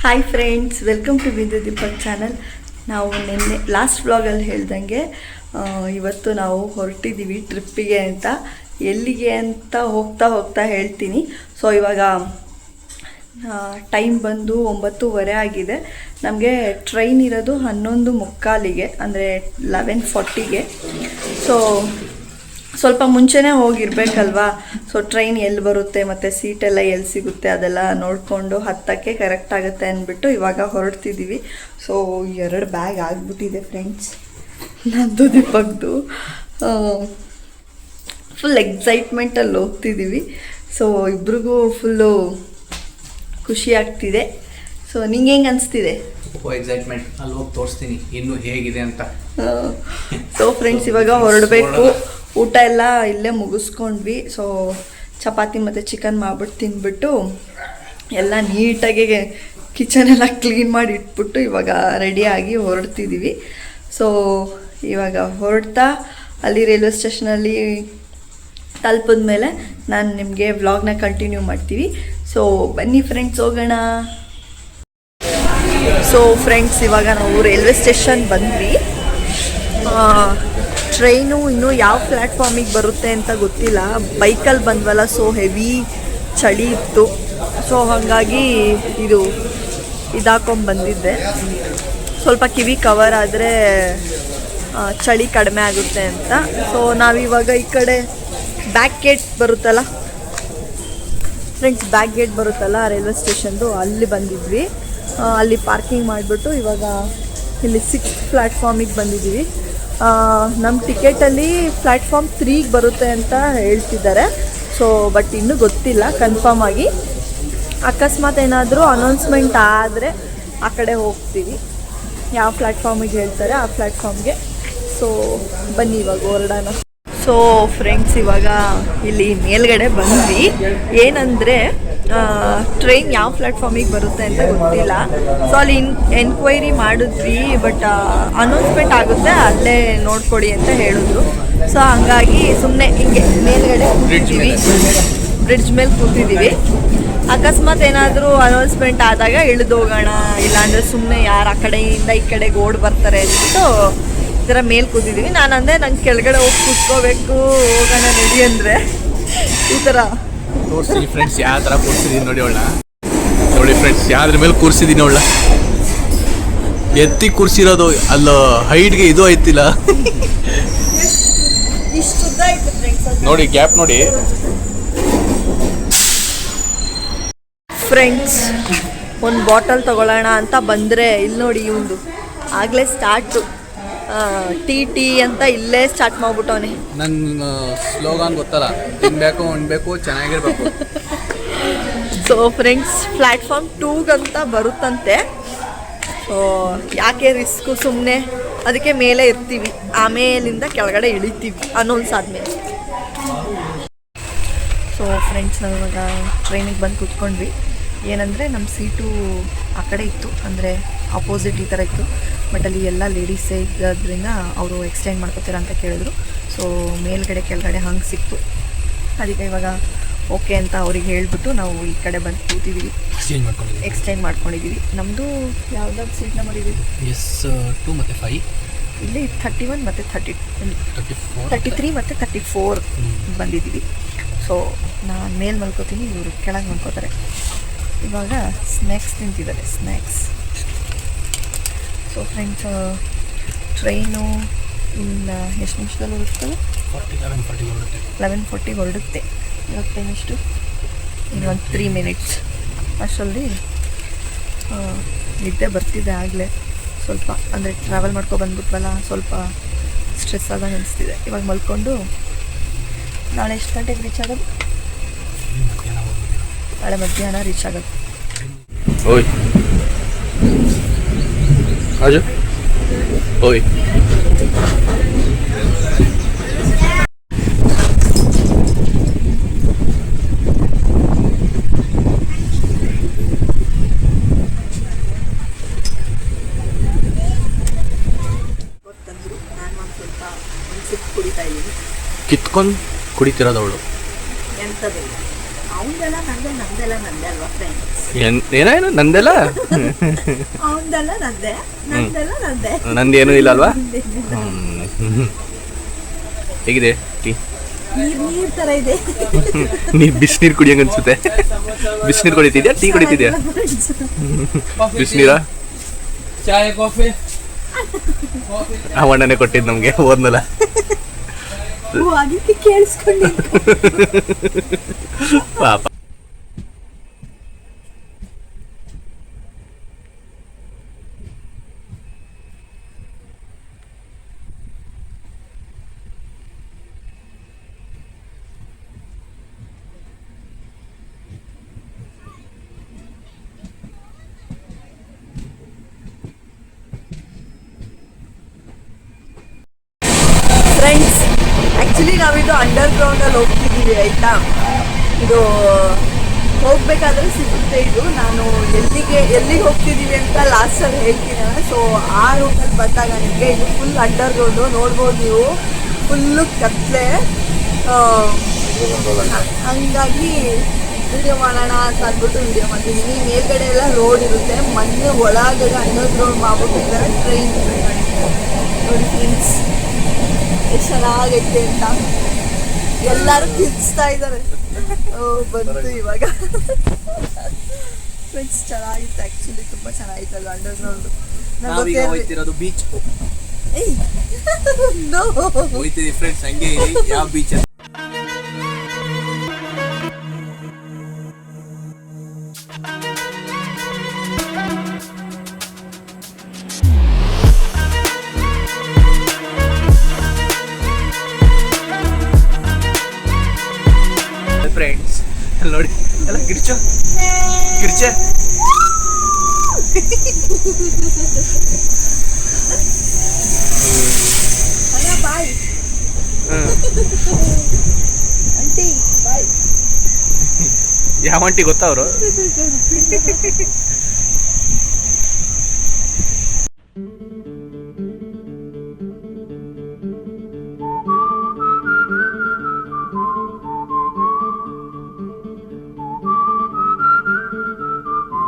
Hi friends, welcome to ಬಿಂದು Deepak channel. ನಾವು ನಿನ್ನೆ ಲಾಸ್ಟ್ ವ್ಲಾಗಲ್ಲಿ ಹೇಳ್ದಂಗೆ ಇವತ್ತು ನಾವು ಹೊರಟಿದ್ದೀವಿ ಟ್ರಿಪ್ಪಿಗೆ ಅಂತ. ಎಲ್ಲಿಗೆ ಅಂತ ಹೋಗ್ತಾ ಹೇಳ್ತೀನಿ. ಸೊ ಇವಾಗ ಟೈಮ್ ಬಂದು 9:30 ಆಗಿದೆ. ನಮಗೆ ಟ್ರೈನ್ ಇರೋದು 11:45, ಅಂದರೆ 11:40ಗೆ. ಸೊ ಸ್ವಲ್ಪ ಮುಂಚೆನೇ ಹೋಗಿರ್ಬೇಕಲ್ವಾ. ಸೊ ಟ್ರೈನ್ ಎಲ್ಲಿ ಬರುತ್ತೆ ಮತ್ತು ಸೀಟೆಲ್ಲ ಎಲ್ಲಿ ಸಿಗುತ್ತೆ ಅದೆಲ್ಲ ನೋಡಿಕೊಂಡು 10ಕ್ಕೆ ಕರೆಕ್ಟ್ ಆಗುತ್ತೆ ಅಂದ್ಬಿಟ್ಟು ಇವಾಗ ಹೊರಡ್ತಿದ್ದೀವಿ. ಸೊ 2 ಬ್ಯಾಗ್ ಆಗಿಬಿಟ್ಟಿದೆ ಫ್ರೆಂಡ್ಸ್, ನಂದು ದೀಪಕ್ದು. ಫುಲ್ ಎಕ್ಸೈಟ್ಮೆಂಟಲ್ಲಿ ಹೋಗ್ತಿದ್ದೀವಿ. ಸೊ ಇಬ್ರಿಗೂ ಫುಲ್ಲು ಖುಷಿ ಆಗ್ತಿದೆ. ಸೊ ನಿಂಗೆ ಹೆಂಗೆ ಅನಿಸ್ತಿದೆ? ಎಕ್ಸೈಟ್ಮೆಂಟ್, ಅಲ್ಲಿ ಹೋಗಿ ತೋರಿಸ್ತೀನಿ ಇನ್ನು ಹೇಗಿದೆ ಅಂತ. ಸೊ ಫ್ರೆಂಡ್ಸ್, ಇವಾಗ ಹೊರಡಬೇಕು. ಊಟ ಎಲ್ಲ ಇಲ್ಲೇ ಮುಗಿಸ್ಕೊಂಡ್ವಿ. ಸೊ ಚಪಾತಿ ಮತ್ತು ಚಿಕನ್ ಮಾಡ್ಬಿಟ್ಟು ತಿಂದ್ಬಿಟ್ಟು ಎಲ್ಲ ನೀಟಾಗಿ ಕಿಚನೆಲ್ಲ ಕ್ಲೀನ್ ಮಾಡಿ ಇಟ್ಬಿಟ್ಟು ಇವಾಗ ರೆಡಿಯಾಗಿ ಹೊರಡ್ತಿದ್ದೀವಿ. ಸೊ ಇವಾಗ ಹೊರಡ್ತಾ ಅಲ್ಲಿ ರೈಲ್ವೆ ಸ್ಟೇಷನಲ್ಲಿ ತಲುಪಿದ ಮೇಲೆ ನಾನು ನಿಮಗೆ ವ್ಲಾಗ್ನ ಕಂಟಿನ್ಯೂ ಮಾಡ್ತೀವಿ. ಸೊ ಬನ್ನಿ ಫ್ರೆಂಡ್ಸ್, ಹೋಗೋಣ. ಸೊ ಫ್ರೆಂಡ್ಸ್, ಇವಾಗ ನಾವು ರೈಲ್ವೆ ಸ್ಟೇಷನ್ ಬಂದ್ವಿ. ಟ್ರೈನು ಇನ್ನೂ ಯಾವ ಪ್ಲ್ಯಾಟ್ಫಾರ್ಮಿಗೆ ಬರುತ್ತೆ ಅಂತ ಗೊತ್ತಿಲ್ಲ. ಬೈಕಲ್ಲಿ ಬಂದ್ವಲ್ಲ, ಸೊ ಹೆವಿ ಚಳಿ ಇತ್ತು. ಸೊ ಹಾಗಾಗಿ ಇದಾಕೊಂಬಂದಿದ್ದೆ. ಸ್ವಲ್ಪ ಕಿವಿ ಕವರ್ ಆದರೆ ಚಳಿ ಕಡಿಮೆ ಆಗುತ್ತೆ ಅಂತ. ಸೊ ನಾವಿವಾಗ ಈ ಕಡೆ ಬ್ಯಾಕ್ ಗೇಟ್ ಬರುತ್ತಲ್ಲ ಫ್ರೆಂಡ್ಸ್, ಬ್ಯಾಕ್ ಗೇಟ್ ಬರುತ್ತಲ್ಲ ರೈಲ್ವೆ ಸ್ಟೇಷನ್ದು, ಅಲ್ಲಿ ಬಂದಿದ್ವಿ. ಅಲ್ಲಿ ಪಾರ್ಕಿಂಗ್ ಮಾಡಿಬಿಟ್ಟು ಇವಾಗ ಇಲ್ಲಿ 6th ಪ್ಲ್ಯಾಟ್ಫಾರ್ಮಿಗೆ ಬಂದಿದ್ದೀವಿ. ನಮ್ಮ ಟಿಕೆಟಲ್ಲಿ ಪ್ಲ್ಯಾಟ್ಫಾರ್ಮ್ 3ಗೆ ಬರುತ್ತೆ ಅಂತ ಹೇಳ್ತಿದ್ದಾರೆ. ಸೊ ಬಟ್ ಇನ್ನೂ ಗೊತ್ತಿಲ್ಲ ಕನ್ಫರ್ಮ್ ಆಗಿ. ಅಕಸ್ಮಾತ್ ಏನಾದರೂ ಅನೌನ್ಸ್ಮೆಂಟ್ ಆದರೆ ಆ ಕಡೆ ಹೋಗ್ತೀವಿ. ಯಾವ ಪ್ಲ್ಯಾಟ್ಫಾರ್ಮಿಗೆ ಹೇಳ್ತಾರೆ ಆ ಪ್ಲ್ಯಾಟ್ಫಾರ್ಮ್ಗೆ. ಸೊ ಬನ್ನಿ ಇವಾಗ ಹೊರಡೋಣ. ಸೊ ಫ್ರೆಂಡ್ಸ್, ಇವಾಗ ಇಲ್ಲಿ ಮೇಲ್ಗಡೆ ಬಂದ್ವಿ. ಏನಂದರೆ ಟ್ರೈನ್ ಯಾವ ಪ್ಲ್ಯಾಟ್ಫಾರ್ಮಿಗೆ ಬರುತ್ತೆ ಅಂತ ಗೊತ್ತಿಲ್ಲ. ಸೊ ಅಲ್ಲಿ ಎನ್ಕ್ವೈರಿ ಮಾಡಿದ್ವಿ, ಬಟ್ ಅನೌನ್ಸ್ಮೆಂಟ್ ಆಗುತ್ತೆ ಅಲ್ಲೇ ನೋಡ್ಕೊಡಿ ಅಂತ ಹೇಳಿದ್ರು. ಸೊ ಹಂಗಾಗಿ ಸುಮ್ಮನೆ ಹಿಂಗೆ ಮೇಲ್ಗಡೆ ಕೂತಿದ್ದೀವಿ, ಬ್ರಿಡ್ಜ್ ಮೇಲೆ ಕೂತಿದ್ದೀವಿ. ಅಕಸ್ಮಾತ್ ಏನಾದರೂ ಅನೌನ್ಸ್ಮೆಂಟ್ ಆದಾಗ ಇಳಿದು ಹೋಗೋಣ, ಇಲ್ಲಾಂದರೆ ಸುಮ್ಮನೆ ಯಾರು ಆ ಕಡೆಯಿಂದ ಈ ಕಡೆಗೆ ಓಡ್ ಬರ್ತಾರೆ ಅಂದ್ಬಿಟ್ಟು ಈ ಥರ ಮೇಲೆ ಕೂತಿದ್ದೀವಿ. ನಾನು ಅಂದೆ ನಂಗೆ ಕೆಳಗಡೆ ಹೋಗಿ ಕೂತ್ಕೋಬೇಕು, ಹೋಗೋಣ ನಡಿ ಅಂದರೆ ಈ ಥರ ತೋರಿಸ್ತೀನಿ ಫ್ರೆಂಡ್ಸ್ ಯಾವ ಥರ ಕೂರಿಸಿದ್ದೀನಿ ನೋಡಿ ಫ್ರೆಂಡ್ಸ್, ಯಾವ್ದ್ರ ಮೇಲೆ ಕೂರಿಸಿದ್ದೀನಿ ಅವಳ ಎತ್ತಿ ಕೂರಿಸಿರೋದು. ಅಲ್ಲ ಹೈಟ್ಗೆ ಇದು ಐತಿಲ್ಲ ನೋಡಿ, ಗ್ಯಾಪ್ ನೋಡಿ ಫ್ರೆಂಡ್ಸ್. ಒಂದು ಬಾಟಲ್ ತಗೊಳ್ಳೋಣ ಅಂತ ಬಂದರೆ ಇಲ್ಲಿ ನೋಡಿ, ಇವಂದು ಆಗಲೇ ಸ್ಟಾರ್ಟು ಟೀ ಅಂತ ಇಲ್ಲೇ ಸ್ಟಾರ್ಟ್ ಮಾಡ್ಬಿಟ್ಟವನೆ. ನನ್ನ ಸ್ಲೋಗಾನ್ ಗೊತ್ತಲ್ಲ, ತಿನ್ಬೇಕು ಉಣ್ಬೇಕು ಚೆನ್ನಾಗಿರ್ಬೇಕು. ಸೊ ಫ್ರೆಂಡ್ಸ್, ಪ್ಲ್ಯಾಟ್ಫಾರ್ಮ್ 2ಗಂತ ಬರುತ್ತಂತೆ. ಸೊ ಯಾಕೆ ರಿಸ್ಕು, ಸುಮ್ಮನೆ ಅದಕ್ಕೆ ಮೇಲೆ ಇರ್ತೀವಿ, ಆಮೇಲಿಂದ ಕೆಳಗಡೆ ಇಳಿತೀವಿ ಅನೌನ್ಸ್ ಆದಮೇಲೆ. ಸೊ ಫ್ರೆಂಡ್ಸ್, ನಾವು ಇವಾಗ ಟ್ರೈನಿಗೆ ಬಂದು ಕೂತ್ಕೊಂಡ್ವಿ. ಏನಂದರೆ ನಮ್ಮ ಸೀಟು ಆ ಕಡೆ ಇತ್ತು, ಅಂದರೆ ಅಪೋಸಿಟ್ ಈ ಥರ ಇತ್ತು. ಬಟ್ ಅಲ್ಲಿ ಎಲ್ಲ ಲೇಡೀಸೇ ಇರೋದ್ರಿಂದ ಅವರು ಎಕ್ಸ್ಟೆಂಡ್ ಮಾಡ್ಕೋತೀರ ಅಂತ ಕೇಳಿದ್ರು. ಸೊ ಮೇಲ್ಗಡೆ ಕೆಳಗಡೆ ಹಂಗೆ ಸಿಕ್ತು. ಅದಕ್ಕೆ ಇವಾಗ ಓಕೆ ಅಂತ ಅವ್ರಿಗೆ ಹೇಳಿಬಿಟ್ಟು ನಾವು ಈ ಕಡೆ ಬಂದು ಕೂತಿದ್ದೀವಿ, ಎಕ್ಸ್ಟೆಂಡ್ ಮಾಡ್ಕೊಂಡಿದ್ದೀವಿ. ನಮ್ಮದು ಯಾವ್ದಾದ್ರು ಸೀಟ್ ನಂಬರ್ ಇದೆ? S2 ಮತ್ತು 5, ಇಲ್ಲಿ 31 ಮತ್ತು 33 ಮತ್ತು 34 ಬಂದಿದ್ದೀವಿ. ಸೊ ನಾನು ಮೇಲೆ ಮಲ್ಕೋತೀನಿ, ಇವರು ಕೆಳಗೆ ಮಲ್ಕೋತಾರೆ. ಇವಾಗ ಸ್ನ್ಯಾಕ್ಸ್ ತಿಂತಿದ್ದಾರೆ, ಸ್ನ್ಯಾಕ್ಸ್. ಸೊ ಫ್ರೆಂಡ್ಸ್, ಟ್ರೈನು ಇನ್ನು ಎಷ್ಟು ನಿಮಿಷದಲ್ಲಿ ಹೊರಡ್ತದೆ? 11:40 ಹೊರಡುತ್ತೆ. ಇವಾಗ ಟೈಮ್ ಎಷ್ಟು? ಇನ್ನೊಂದು 3 ಮಿನಿಟ್ಸ್. ಅಷ್ಟರಲ್ಲಿ ನಿದ್ದೆ ಬರ್ತಿದೆ ಆಗಲೇ ಸ್ವಲ್ಪ, ಅಂದರೆ ಟ್ರಾವೆಲ್ ಬಂದ್ಬಿಟ್ವಲ್ಲ, ಸ್ವಲ್ಪ ಸ್ಟ್ರೆಸ್ ಆದಂಗೆ ಅನಿಸ್ತಿದೆ. ಇವಾಗ ಮಲ್ಕೊಂಡು ನಾಳೆ ಎಷ್ಟು ಗಂಟೆಗೆ ರೀಚ್ ಆಗೋದು? ನಾಳೆ ಮಧ್ಯಾಹ್ನ ರೀಚ್ ಆಗೋದು. ಓಯ್ ಆಜು ಓಯ್. ಗೊತ್ತಂದ್ರು ನಾನು ಒಂದು ಸ್ವಲ್ಪ ಒಂದು ಸಿಪ್ ಕುಡಿತಾ ಇದ್ದೀನಿ. ಕಿತ್ಕೊಂಡು ಕುಡಿತಿರೋದವಳು ಎಂಥದ್ದು ಅವಂದೆಲ್ಲ ನಂದೆ, ನಂದೆಲ್ಲ ನಂದೆ ಅಲ್ವಾ ಫ್ರೆಂಡ್ಸ್? ಏನಾಯ್ತು ನಂದೆಲ್ಲ ಅವಂದೆಲ್ಲ ನಂದೆ, ನಂದೆಲ್ಲ ನಂದೆ. ನಂದೇನೂ ಇಲ್ಲ ಅಲ್ವಾ? ಹೇಗಿದೆ ಟೀ? ನೀರ್ ತರ ಇದೆ. ನೀರು ಬಿಸಿನೀರು ಕುಡಿಯಂಗೆ ಅನ್ಸುತ್ತೆ. ಬಿಸಿನೀರು ಕುಡಿತಿದ್ಯಾ ಟೀ ಕುಡಿತಿದ್ಯಾ? ಬಿಸಿನೀರಾ? ಚಾಯ್ ಕಾಫಿ ಅವಣ್ಣನೇ ಕೊಟ್ಟಿದ್ದು ನಮಗೆ ಓದ್ನಲ್ಲ. ಅದಕ್ಕೆ ಕೇಳಿಸ್ಕೊಂಡು ಪಾಪ. ಫ್ರೆಂಡ್ಸ್, ಆ್ಯಕ್ಚುಲಿ ನಾವಿದು ಅಂಡರ್ಗ್ರೌಂಡಲ್ಲಿ ಹೋಗ್ತಿದ್ದೀವಿ ಆಯಿತಾ. ಇದು ಹೋಗಬೇಕಾದ್ರೆ ಸಿಗುತ್ತೆ. ಇದು ನಾನು ಎಲ್ಲಿಗೆ ಹೋಗ್ತಿದ್ದೀವಿ ಅಂತ ಲಾಸ್ಟಲ್ಲಿ ಹೇಳ್ತೀನಿ. ಸೊ ಆ ರೂಟಲ್ಲಿ ಬಂದಾಗ ನಿಮಗೆ ಇದು ಫುಲ್ ಅಂಡರ್ಗ್ರೌಂಡು ನೋಡ್ಬೋದು ನೀವು. ಫುಲ್ಲು ಕತ್ಲೆ, ಹಂಗಾಗಿ ವಿಡಿಯೋ ಮಾಡೋಣ ಅಂತ ಅಂದ್ಬಿಟ್ಟು ವಿಡಿಯೋ ಮಾಡ್ತಿದ್ದೀನಿ. ಮೇಲ್ಗಡೆ ಎಲ್ಲ ರೋಡ್ ಇರುತ್ತೆ, ಮೊನ್ನೆ ಒಳಗಡೆ ಅಂಡರ್ಗ್ರೌಂಡ್ ಮಾಡ್ಬಿಟ್ಟಿದ್ದಾರೆ ಟ್ರೈನ್. ನೋಡಿ ಫ್ರೆಂಡ್ಸ್ ಎಷ್ಟು ಚೆನ್ನಾಗೈತೆ ಅಂತ ಎಲ್ಲರೂ ಕಿರ್ಚ್ತಾ ಇದ್ದಾರೆ. ಬಂತು ಇವಾಗ. ಫ್ರೆಂಡ್ಸ್ ಚೆನ್ನಾಗಿತ್ತು, ಆ್ಯಕ್ಚುಲಿ ತುಂಬ ಚೆನ್ನಾಗಿತ್ತಲ್ಲ ಅಂಡರ್ಗ್ರೌಂಡು. ಹೋಗ್ತಿರೋದು ಬೀಚ್. ನೋ ಹೋಗ್ತಿದ್ದೀವಿ ಫ್ರೆಂಡ್ಸ್, ಹಂಗೆ ಯಾವ ಬೀಚ್? ಫ್ರೆಂಡ್ಸ್ ನೋಡಿ ಎಲ್ಲ ಕಿರ್ಚೆ ಬಾಯ್ ಆಂಟಿ, ಬಾಯ್. ಯಾವ ಆಂಟಿ ಗೊತ್ತಾ ಅವರು?